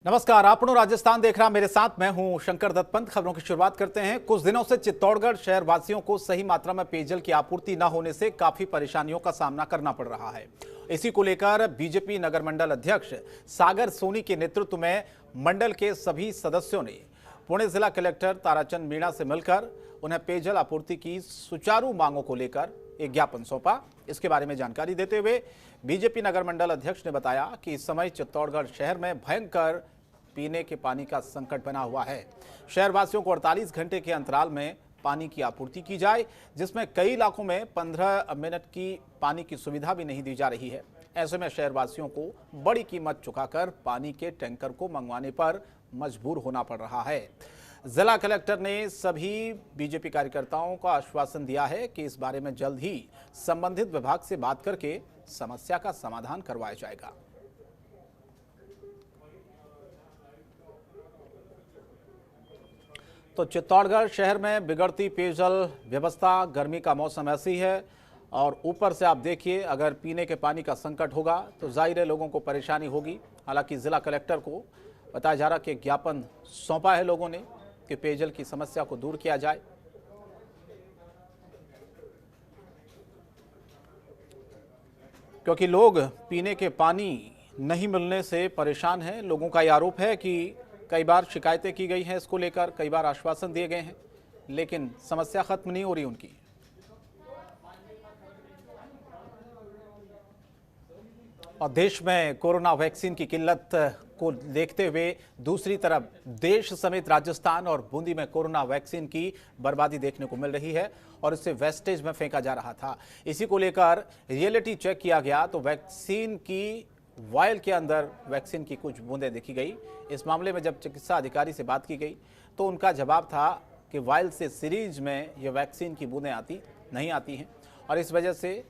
नमस्कार, आपनो राजस्थान देख रहा मेरे साथ मैं हूं शंकर दत्त पंत। खबरों की शुरुआत करते हैं। कुछ दिनों से चित्तौड़गढ़ शहर वासियों को सही मात्रा में पेयजल की आपूर्ति न होने से काफी परेशानियों का सामना करना पड़ रहा है। इसी को लेकर बीजेपी नगर मंडल अध्यक्ष सागर सोनी के नेतृत्व में मंडल के सभी सदस्यों ने पुणे जिला कलेक्टर ताराचंद मीणा से मिलकर उन्हें पेयजल आपूर्ति की सुचारू मांगों को लेकर एक ज्ञापन सौंपा। इसके बारे में जानकारी देते हुए बीजेपी नगर मंडल अध्यक्ष ने बताया कि इस समय चित्तौड़गढ़ शहर में भयंकर पीने के पानी का संकट बना हुआ है। शहरवासियों को 48 घंटे के अंतराल में पानी की आपूर्ति की जाए, जिसमें कई इलाकों में 15 मिनट की पानी की सुविधा भी नहीं दी जा रही है। ऐसे में शहरवासियों को बड़ी कीमत चुकाकर पानी के टैंकर को मंगवाने पर मजबूर होना पड़ रहा है। जिला कलेक्टर ने सभी बीजेपी कार्यकर्ताओं को आश्वासन दिया है कि इस बारे में जल्द ही संबंधित विभाग से बात करके समस्या का समाधान करवाया जाएगा। तो चित्तौड़गढ़ शहर में बिगड़ती पेयजल व्यवस्था, गर्मी का मौसम ऐसी है और ऊपर से आप देखिए अगर पीने के पानी का संकट होगा तो जाहिर है लोगों को परेशानी होगी। हालांकि जिला कलेक्टर को बताया जा रहा कि ज्ञापन सौंपा है लोगों ने कि पेयजल की समस्या को दूर किया जाए। क्योंकि लोग पीने के पानी नहीं मिलने से परेशान हैं। लोगों का यह आरोप है कि कई बार शिकायतें की गई हैं इसको लेकर, कई बार आश्वासन दिए गए हैं, लेकिन समस्या खत्म नहीं हो रही उनकी। और देश में कोरोना वैक्सीन की किल्लत को देखते हुए दूसरी तरफ देश समेत राजस्थान और बूंदी में कोरोना वैक्सीन की बर्बादी देखने को मिल रही है और इसे वेस्टेज में फेंका जा रहा था। इसी को लेकर रियलिटी चेक किया गया तो वैक्सीन की वायल के अंदर वैक्सीन की कुछ बूंदें देखी गई। इस मामले में जब चिकित्सा अधिकारी से बात की गई तो उनका जवाब था कि वायल से सीरीज में ये वैक्सीन की बूंदें नहीं आती हैं और इस वजह से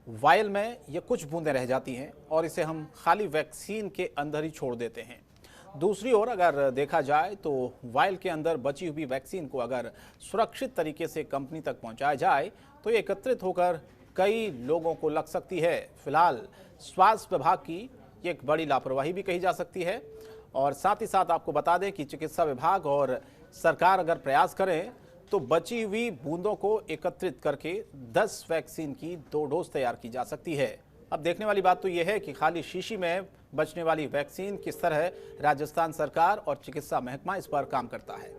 वायल में ये कुछ बूंदें रह जाती हैं और इसे हम खाली वैक्सीन के अंदर ही छोड़ देते हैं। दूसरी ओर अगर देखा जाए तो वायल के अंदर बची हुई वैक्सीन को अगर सुरक्षित तरीके से कंपनी तक पहुंचाया जाए तो ये एकत्रित होकर कई लोगों को लग सकती है। फिलहाल स्वास्थ्य विभाग की ये एक बड़ी लापरवाही भी कही जा सकती है और साथ ही साथ आपको बता दें कि चिकित्सा विभाग और सरकार अगर प्रयास करें तो बची हुई बूंदों को एकत्रित करके 10 वैक्सीन की 2 डोज तैयार की जा सकती है। अब देखने वाली बात तो यह है कि खाली शीशी में बचने वाली वैक्सीन किस तरह राजस्थान सरकार और चिकित्सा महकमा इस पर काम करता है।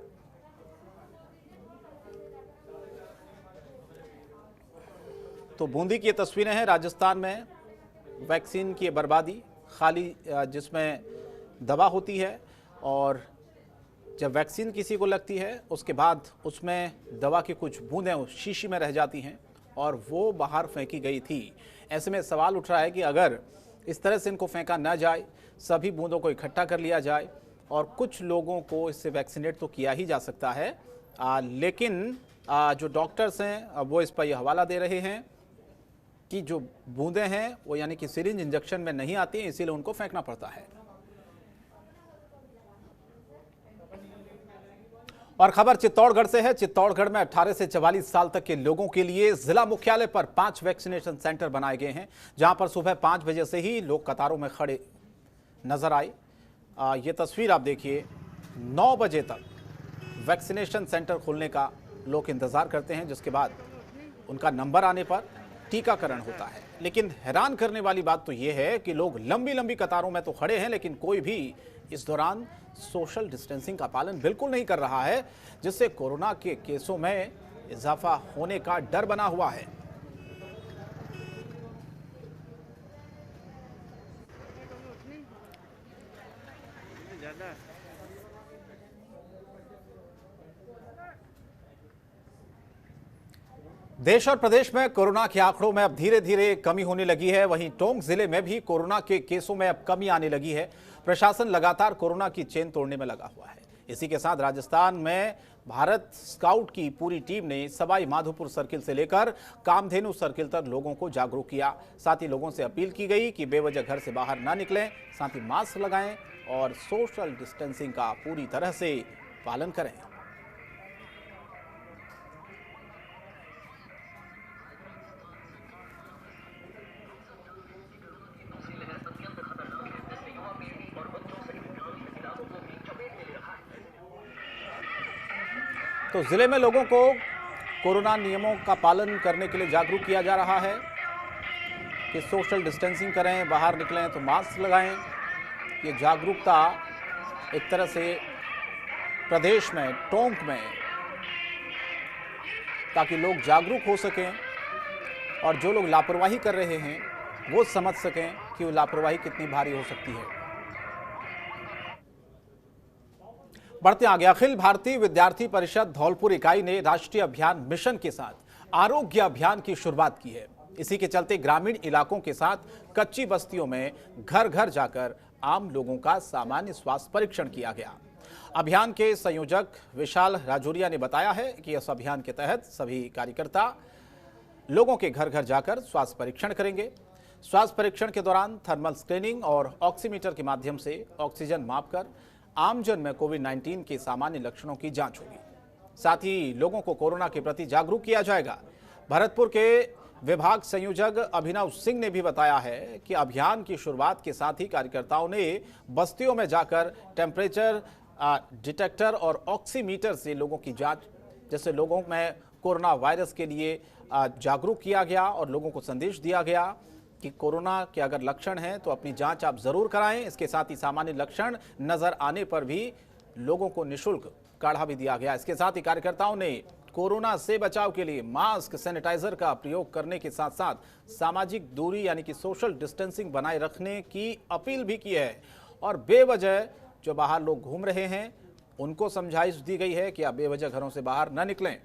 तो बूंदी की तस्वीरें हैं राजस्थान में वैक्सीन की बर्बादी, खाली जिसमें दवा होती है और जब वैक्सीन किसी को लगती है उसके बाद उसमें दवा की कुछ बूंदें उस शीशी में रह जाती हैं और वो बाहर फेंकी गई थी। ऐसे में सवाल उठ रहा है कि अगर इस तरह से इनको फेंका ना जाए, सभी बूंदों को इकट्ठा कर लिया जाए और कुछ लोगों को इससे वैक्सीनेट तो किया ही जा सकता है, लेकिन जो डॉक्टर्स हैं वो इस पर यह हवाला दे रहे हैं कि जो बूंदें हैं वो यानी कि सिरिंज इंजेक्शन में नहीं आती हैं, इसीलिए उनको फेंकना पड़ता है। और खबर चित्तौड़गढ़ से है। चित्तौड़गढ़ में 18 से 44 साल तक के लोगों के लिए जिला मुख्यालय पर 5 वैक्सीनेशन सेंटर बनाए गए हैं, जहां पर सुबह 5 बजे से ही लोग कतारों में खड़े नजर आए। ये तस्वीर आप देखिए, 9 बजे तक वैक्सीनेशन सेंटर खुलने का लोग इंतजार करते हैं, जिसके बाद उनका नंबर आने पर टीकाकरण होता है। लेकिन हैरान करने वाली बात तो यह है कि लोग लंबी लंबी कतारों में तो खड़े हैं, लेकिन कोई भी इस दौरान सोशल डिस्टेंसिंग का पालन बिल्कुल नहीं कर रहा है, जिससे कोरोना के केसों में इजाफा होने का डर बना हुआ है। देश और प्रदेश में कोरोना के आंकड़ों में अब धीरे धीरे कमी होने लगी है। वहीं टोंक जिले में भी कोरोना के केसों में अब कमी आने लगी है। प्रशासन लगातार कोरोना की चेन तोड़ने में लगा हुआ है। इसी के साथ राजस्थान में भारत स्काउट की पूरी टीम ने सवाई माधोपुर सर्किल से लेकर कामधेनु सर्किल तक लोगों को जागरूक किया। साथ ही लोगों से अपील की गई कि बेवजह घर से बाहर ना निकलें, साथ ही मास्क लगाएं और सोशल डिस्टेंसिंग का पूरी तरह से पालन करें। तो जिले में लोगों को कोरोना नियमों का पालन करने के लिए जागरूक किया जा रहा है कि सोशल डिस्टेंसिंग करें, बाहर निकलें तो मास्क लगाएं। ये जागरूकता एक तरह से प्रदेश में टोंक में, ताकि लोग जागरूक हो सकें और जो लोग लापरवाही कर रहे हैं वो समझ सकें कि वो लापरवाही कितनी भारी हो सकती है। बढ़ते आगे, अखिल भारतीय विद्यार्थी परिषद धौलपुर इकाई ने राष्ट्रीय अभियान मिशन के साथ आरोग्य अभियान की शुरुआत की है। इसी के चलते ग्रामीण इलाकों के साथ कच्ची बस्तियों में घर घर जाकर आम लोगों का सामान्य स्वास्थ्य परीक्षण किया गया। अभियान के संयोजक विशाल राजौरिया ने बताया है कि इस अभियान के तहत सभी कार्यकर्ता लोगों के घर घर जाकर स्वास्थ्य परीक्षण करेंगे। स्वास्थ्य परीक्षण के दौरान थर्मल स्क्रीनिंग और ऑक्सीमीटर के माध्यम से ऑक्सीजन मापकर आमजन में कोविड-19 के सामान्य लक्षणों की जांच होगी। साथ ही लोगों को कोरोना के प्रति जागरूक किया जाएगा। भरतपुर के विभाग संयोजक अभिनव सिंह ने भी बताया है कि अभियान की शुरुआत के साथ ही कार्यकर्ताओं ने बस्तियों में जाकर टेम्परेचर डिटेक्टर और ऑक्सीमीटर से लोगों की जांच, जैसे लोगों में कोरोना वायरस के लिए जागरूक किया गया और लोगों को संदेश दिया गया कि कोरोना के अगर लक्षण हैं तो अपनी जांच आप जरूर कराएं। इसके साथ ही सामान्य लक्षण नजर आने पर भी लोगों को निःशुल्क काढ़ा भी दिया गया। इसके साथ ही कार्यकर्ताओं ने कोरोना से बचाव के लिए मास्क, सैनिटाइजर का प्रयोग करने के साथ साथ सामाजिक दूरी यानी कि सोशल डिस्टेंसिंग बनाए रखने की अपील भी की है। और बेवजह जो बाहर लोग घूम रहे हैं उनको समझाइश दी गई है कि आप बेवजह घरों से बाहर न निकलें।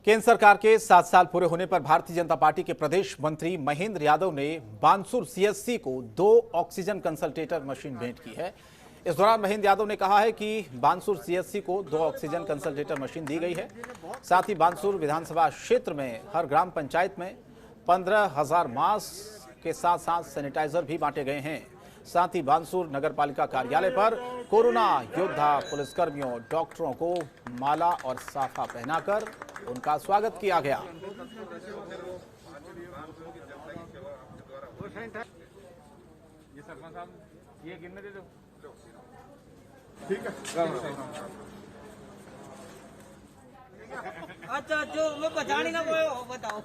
केंद्र सरकार के 7 साल पूरे होने पर भारतीय जनता पार्टी के प्रदेश मंत्री महेंद्र यादव ने बानसूर सीएचसी को 2 ऑक्सीजन कंसंट्रेटर मशीन भेंट की है। इस दौरान महेंद्र यादव ने कहा है कि बानसूर सीएचसी को 2 ऑक्सीजन कंसंट्रेटर मशीन दी गई है। साथ ही बानसूर विधानसभा क्षेत्र में हर ग्राम पंचायत में 15,000 मास्क के साथ साथ सैनिटाइजर भी बांटे गए हैं। साथ ही बानसूर नगर पालिका कार्यालय पर कोरोना योद्धा पुलिसकर्मियों, डॉक्टरों को माला और साफा पहनाकर उनका स्वागत किया गया। अच्छा, जो मैं बचाने ना वो बताओ।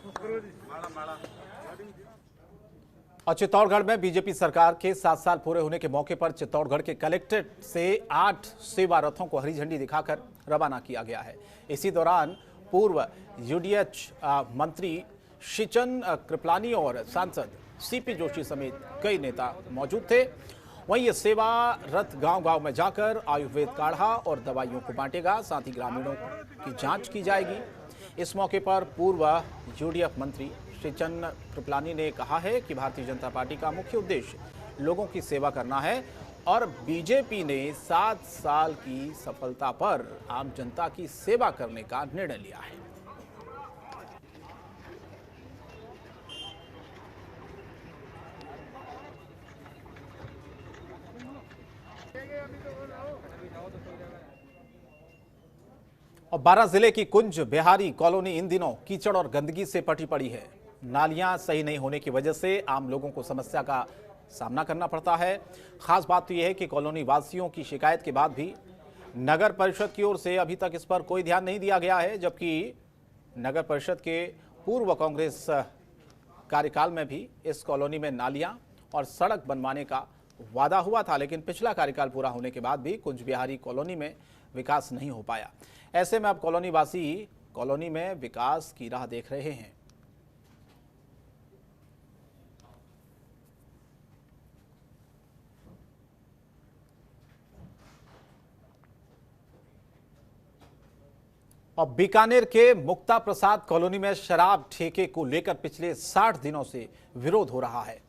और चित्तौड़गढ़ में बीजेपी सरकार के 7 साल पूरे होने के मौके पर चित्तौड़गढ़ के कलेक्ट्रेट से 8 सेवा रथों को हरी झंडी दिखाकर रवाना किया गया है। इसी दौरान पूर्व यूडीएच मंत्री शिचन कृपलानी और सांसद सीपी जोशी समेत कई नेता मौजूद थे। वहीं ये सेवा रथ गांव-गांव में जाकर आयुर्वेद काढ़ा और दवाइयों को बांटेगा। साथ ही ग्रामीणों की जांच की जाएगी। इस मौके पर पूर्व यूडीएफ मंत्री शिचन कृपलानी ने कहा है कि भारतीय जनता पार्टी का मुख्य उद्देश्य लोगों की सेवा करना है और बीजेपी ने 7 साल की सफलता पर आम जनता की सेवा करने का निर्णय लिया है। और 12 जिले की कुंज बिहारी कॉलोनी इन दिनों कीचड़ और गंदगी से पटी पड़ी है। नालियां सही नहीं होने की वजह से आम लोगों को समस्या का सामना करना पड़ता है। खास बात तो यह है कि कॉलोनी वासियों की शिकायत के बाद भी नगर परिषद की ओर से अभी तक इस पर कोई ध्यान नहीं दिया गया है, जबकि नगर परिषद के पूर्व कांग्रेस कार्यकाल में भी इस कॉलोनी में नालियां और सड़क बनवाने का वादा हुआ था, लेकिन पिछला कार्यकाल पूरा होने के बाद भी कुंज बिहारी कॉलोनी में विकास नहीं हो पाया। ऐसे में अब कॉलोनी वासी कॉलोनी में विकास की राह देख रहे हैं। और बीकानेर के मुक्ता प्रसाद कॉलोनी में शराब ठेके को लेकर पिछले 60 दिनों से विरोध हो रहा है।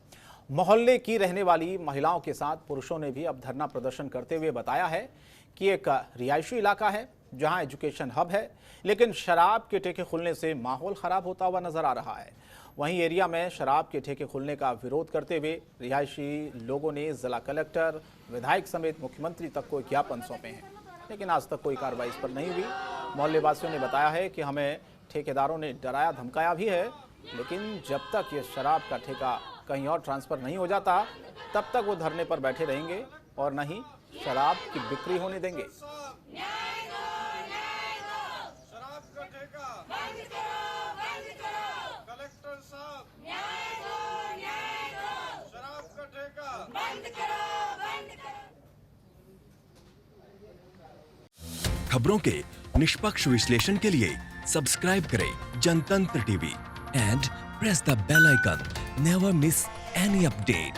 मोहल्ले की रहने वाली महिलाओं के साथ पुरुषों ने भी अब धरना प्रदर्शन करते हुए बताया है कि एक रिहायशी इलाका है जहां एजुकेशन हब है, लेकिन शराब के ठेके खुलने से माहौल खराब होता हुआ नजर आ रहा है। वहीं एरिया में शराब के ठेके खुलने का विरोध करते हुए रिहायशी लोगों ने जिला कलेक्टर, विधायक समेत मुख्यमंत्री तक को ज्ञापन सौंपे हैं, लेकिन आज तक कोई कार्रवाई इस पर नहीं हुई। मोहल्ले वासियों ने बताया है कि हमें ठेकेदारों ने डराया धमकाया भी है, लेकिन जब तक ये शराब का ठेका कहीं और ट्रांसफर नहीं हो जाता, तब तक वो धरने पर बैठे रहेंगे और न ही शराब की बिक्री होने देंगे। शराब का ठेका बंद करो, बंद करो। कलेक्टर साहब न्याय दो, न्याय दो। शराब का ठेका बंद करो, बंद करो। खबरों के निष्पक्ष विश्लेषण के लिए सब्सक्राइब करें Jantantra TV and press the bell icon. Never miss any update.